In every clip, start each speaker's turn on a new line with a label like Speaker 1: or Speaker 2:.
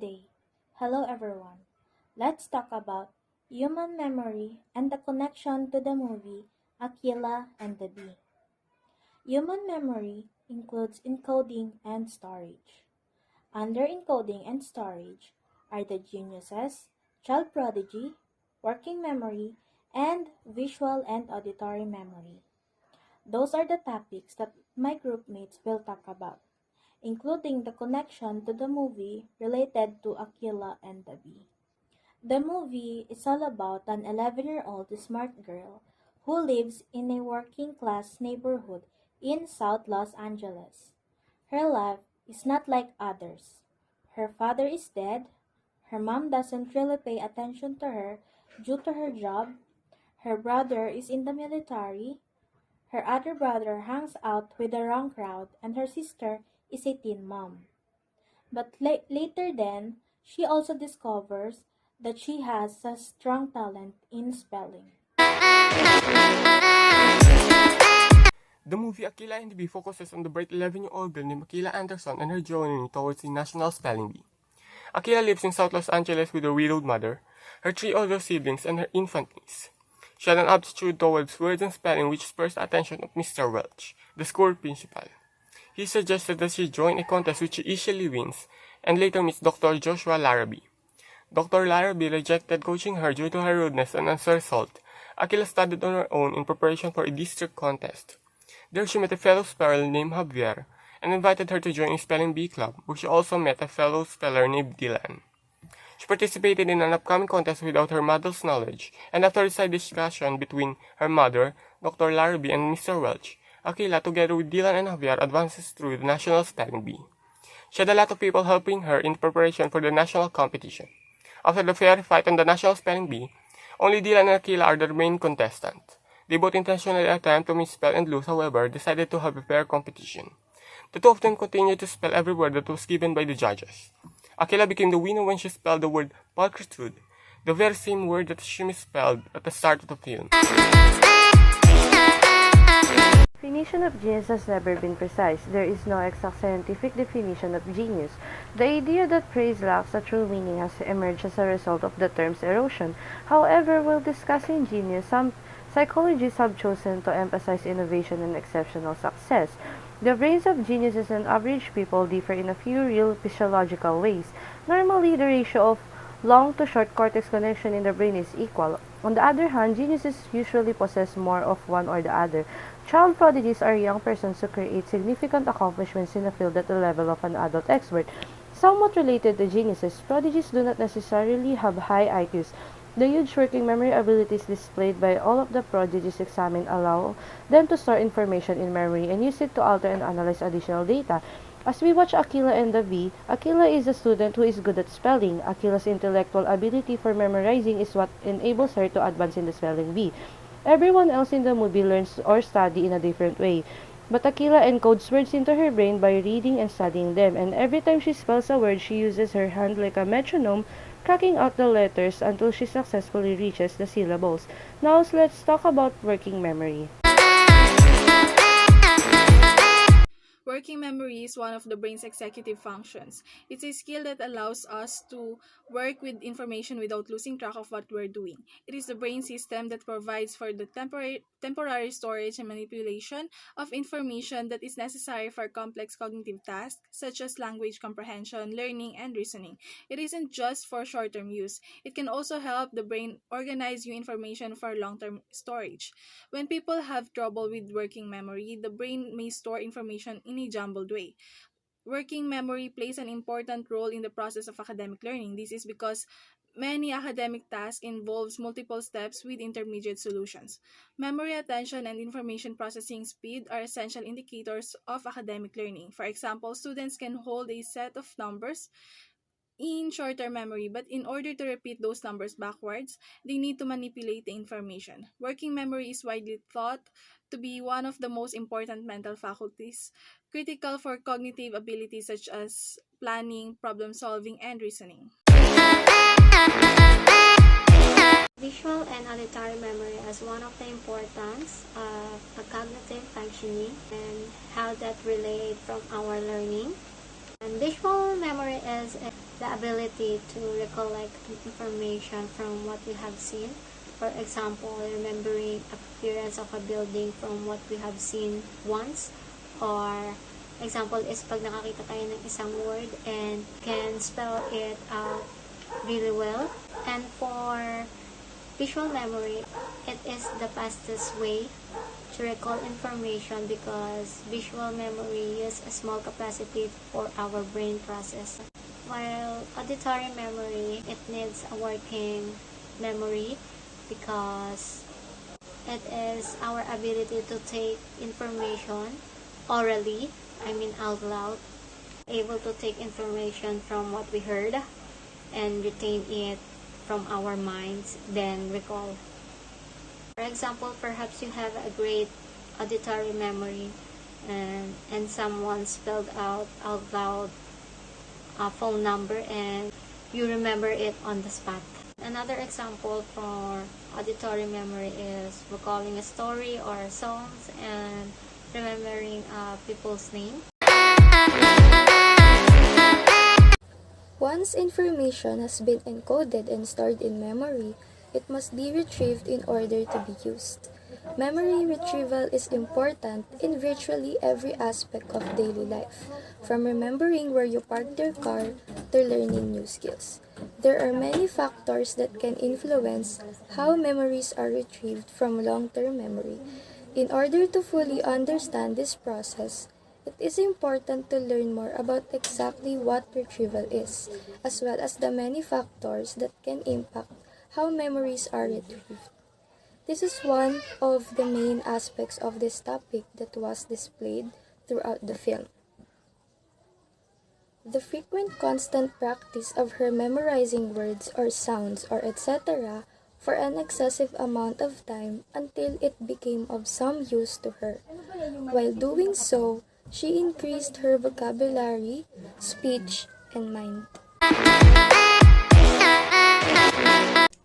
Speaker 1: day. Hello everyone. Let's talk about human memory and the connection to the movie Akeelah and the Bee. Human memory includes encoding and storage. Under encoding and storage are the geniuses, child prodigy, working memory, and visual and auditory memory. Those are the topics that my groupmates will talk about, including the connection to the movie related to Akeelah and the Bee. The movie is all about an 11-year-old smart girl who lives in a working-class neighborhood in South Los Angeles. Her life is not like others. Her father is dead, her mom doesn't really pay attention to her due to her job, her brother is in the military, her other brother hangs out with the wrong crowd, and her sister is a teen mom. But later then, she also discovers that she has a strong talent in spelling.
Speaker 2: The movie Akeelah and the Bee focuses on the bright 11-year-old girl named Akeelah Anderson and her journey towards the National Spelling Bee. Akeelah lives in South Los Angeles with her widowed mother, her 3 older siblings, and her infant niece. She had an aptitude towards words and spelling which spurs the attention of Mr. Welch, the school principal. He suggested that she join a contest which she easily wins, and later meets Dr. Joshua Larrabee. Dr. Larrabee rejected coaching her due to her rudeness and unresult. Akeelah studied on her own in preparation for a district contest. There she met a fellow speller named Javier, and invited her to join a spelling bee club, where she also met a fellow speller named Dylan. She participated in an upcoming contest without her mother's knowledge, and after a side discussion between her mother, Dr. Larrabee, and Mr. Welch, Akeelah, together with Dylan and Javier, advances through the National Spelling Bee. She had a lot of people helping her in preparation for the national competition. After the fair fight on the National Spelling Bee, only Dylan and Akeelah are the main contestants. They both intentionally attempt to misspell and lose, however, decided to have a fair competition. The two of them continued to spell every word that was given by the judges. Akeelah became the winner when she spelled the word pulchritude, the very same word that she misspelled at the start of the film.
Speaker 3: Definition of genius has never been precise. There is no exact scientific definition of genius. The idea that praise lacks a true meaning has emerged as a result of the term's erosion. However, while discussing genius, some psychologists have chosen to emphasize innovation and exceptional success. The brains of geniuses and average people differ in a few real physiological ways. Normally, the ratio of long to short cortex connection in the brain is equal. On the other hand, geniuses usually possess more of one or the other. Child prodigies are young persons who create significant accomplishments in a field at the level of an adult expert. Somewhat related to geniuses, prodigies do not necessarily have high IQs. The huge working memory abilities displayed by all of the prodigies examined allow them to store information in memory and use it to alter and analyze additional data. As we watch Akeelah and the Bee, Akeelah is a student who is good at spelling. Akeelah's intellectual ability for memorizing is what enables her to advance in the spelling bee. Everyone else in the movie learns or study in a different way, but Akeelah encodes words into her brain by reading and studying them, and every time she spells a word, she uses her hand like a metronome, cracking out the letters until she successfully reaches the syllables. Now let's talk about working memory.
Speaker 4: Working memory is one of the brain's executive functions. It's a skill that allows us to work with information without losing track of what we're doing. It is the brain system that provides for the temporary storage and manipulation of information that is necessary for complex cognitive tasks such as language comprehension, learning, and reasoning. It isn't just for short-term use. It can also help the brain organize new information for long-term storage. When people have trouble with working memory, the brain may store information in a jumbled way. Working memory plays an important role in the process of academic learning. This is because many academic tasks involves multiple steps with intermediate solutions. Memory, attention, and information processing speed are essential indicators of academic learning. For example, students can hold a set of numbers in short-term memory, but in order to repeat those numbers backwards, they need to manipulate the information. Working memory is widely thought to be one of the most important mental faculties, critical for cognitive abilities such as planning, problem-solving, and reasoning.
Speaker 5: Visual and auditory memory as one of the importance of a cognitive functioning and how that relate from our learning. And visual memory is the ability to recollect information from what we have seen. For example, remembering appearance of a building from what we have seen once. Or example is pag nakakita tayo ng isang word and can spell it out really well. And for visual memory, it is the fastest way to recall information because visual memory uses a small capacity for our brain process. While auditory memory, it needs a working memory because it is our ability to take information orally, out loud, able to take information from what we heard and retain it from our minds, then recall. For example, perhaps you have a great auditory memory and someone spelled out loud a phone number and you remember it on the spot. Another example for auditory memory is recalling a story or songs and remembering people's name.
Speaker 6: Once information has been encoded and stored in memory, it must be retrieved in order to be used. Memory retrieval is important in virtually every aspect of daily life, from remembering where you parked your car to learning new skills. There are many factors that can influence how memories are retrieved from long-term memory. In order to fully understand this process, it is important to learn more about exactly what retrieval is, as well as the many factors that can impact how memories are retrieved. This is one of the main aspects of this topic that was displayed throughout the film. The frequent constant practice of her memorizing words or sounds or etc. for an excessive amount of time until it became of some use to her. While doing so, she increased her vocabulary, speech, and mind.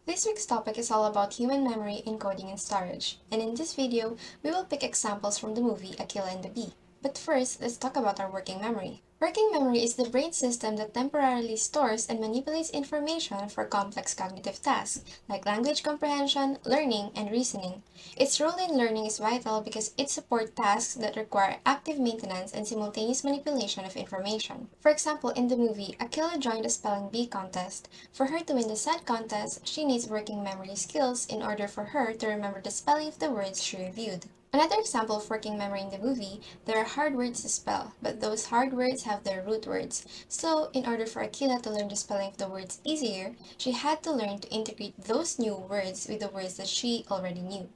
Speaker 7: This week's topic is all about human memory, encoding, and storage. And in this video, we will pick examples from the movie Akeelah and the Bee. But first, let's talk about our working memory. Working memory is the brain system that temporarily stores and manipulates information for complex cognitive tasks, like language comprehension, learning, and reasoning. Its role in learning is vital because it supports tasks that require active maintenance and simultaneous manipulation of information. For example, in the movie, Akeelah joined a spelling bee contest. For her to win the said contest, she needs working memory skills in order for her to remember the spelling of the words she reviewed. Another example of working memory in the movie, there are hard words to spell, but those hard words have their root words. So, in order for Akeelah to learn the spelling of the words easier, she had to learn to integrate those new words with the words that she already knew.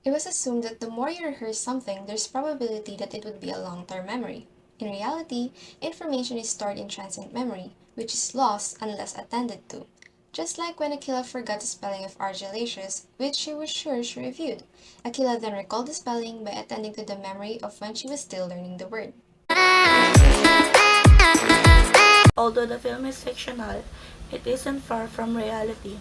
Speaker 7: It was assumed that the more you rehearse something, there's probability that it would be a long-term memory. In reality, information is stored in transient memory, which is lost unless attended to. Just like when Akeelah forgot the spelling of argillaceous, which she was sure she reviewed. Akeelah then recalled the spelling by attending to the memory of when she was still learning the word.
Speaker 8: Although the film is fictional, it isn't far from reality,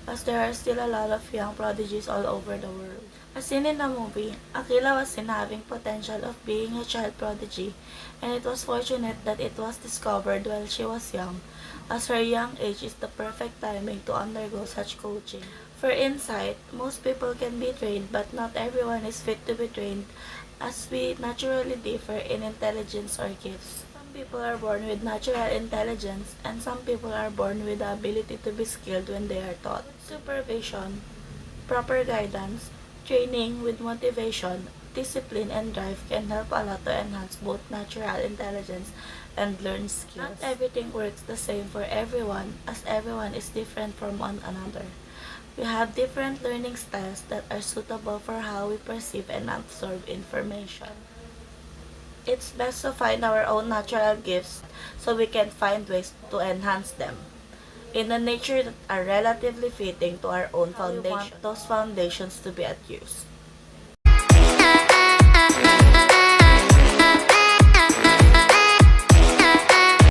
Speaker 8: as there are still a lot of young prodigies all over the world. As seen in the movie, Akeelah was seen having potential of being a child prodigy, and it was fortunate that it was discovered while she was young, as her young age is the perfect timing to undergo such coaching. For insight, most people can be trained, but not everyone is fit to be trained, as we naturally differ in intelligence or gifts. Some people are born with natural intelligence, and some people are born with the ability to be skilled when they are taught. Supervision, proper guidance, training with motivation, discipline, and drive can help a lot to enhance both natural intelligence and learned skills. Not everything works the same for everyone, as everyone is different from one another. We have different learning styles that are suitable for how we perceive and absorb information. It's best to find our own natural gifts so we can find ways to enhance them in a nature that are relatively fitting to our own foundation. We want those foundations to be at use.